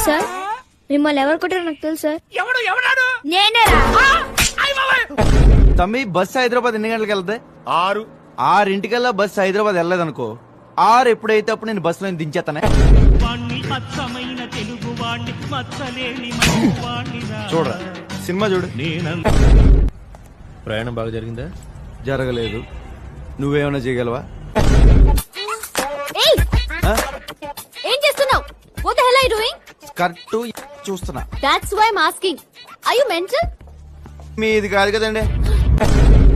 Sir మిమ్మల్ని ఎవరు కొట్టారో నాకు తెలుసు సార్. ఎవడు ఎవడాడు? నేనేరా. తమ్మి బస్సు హైదరాబాద్ ఎన్ని గంటలకు వెళ్తాయి? 6. 6:00కల్లా బస్సు హైదరాబాద్ వెళ్ళలేదనుకో, 6 ఎప్పుడైతే అప్పుడు నేను బస్సులో దించేస్తానే. చూడరా సినిమా చూడు. ప్రయాణం బాగా జరిగిందా? జరగలేదు. నువ్వేమైనా చేయగలవా? ఏయ్, ఏం చేస్తున్నావు? What the hell are you doing? Correct చూస్తున్నా. That's why I'm asking. Are you mental? మీది కాదు కదండి.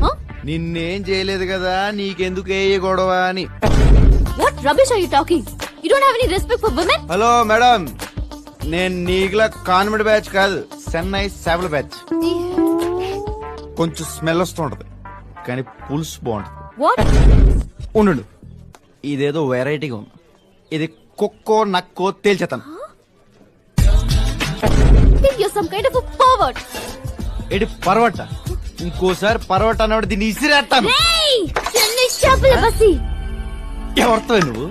Huh? నిన్నేం చేయలేదు కదా, నీకెందుకు ఏ గొడవ అని. What rubbish are you talking? You don't have any respect for women? Hello madam, నేను నీకులా కాన్వెంట్ బ్యాచ్ కాదు, చెన్నై సేవల బ్యాచ్. కొంచెం స్మెల్ వస్తుంటది కానీ పులుసు బాగుంటది. What? ఉండు, ఇదేదో వెరైటీగా ఉంది. ఇది కుక్కో నక్కో తేల్చేతాను. You're some kind of a pervert. ఇది పర్వట. ఇంకోసారి పర్వట అన్నవాడు దీన్ని ఇసిరేస్తాను. Hey! చెన్నై చేపల బస్సి. ఎవరితో నువ్వు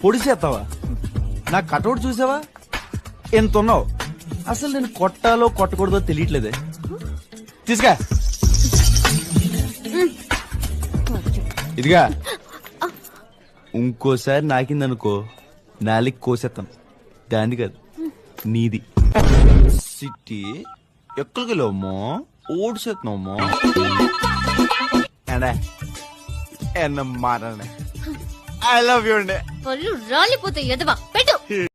పొడిసేస్తావా? నా కటౌట్ చూసావా? ఎంత ఉన్నావు? అసలు నేను కొట్టాలో కొట్టకూడదో తెలియట్లేదే. తీసుకా ఇదిగా. ఇంకోసారి నాకిందనుకో నాలికి కోసేస్తాను. దాన్ని కాదు నీది. సిటీ ఎక్కడికి వెళ్ళావమ్మో? ఓడిసేస్తున్నావమ్మో. ఎన్న మారనే. ఐ లవ్ యూ అండి. పళ్ళు రాలిపోతాయి ఎదవా. పెట్టు.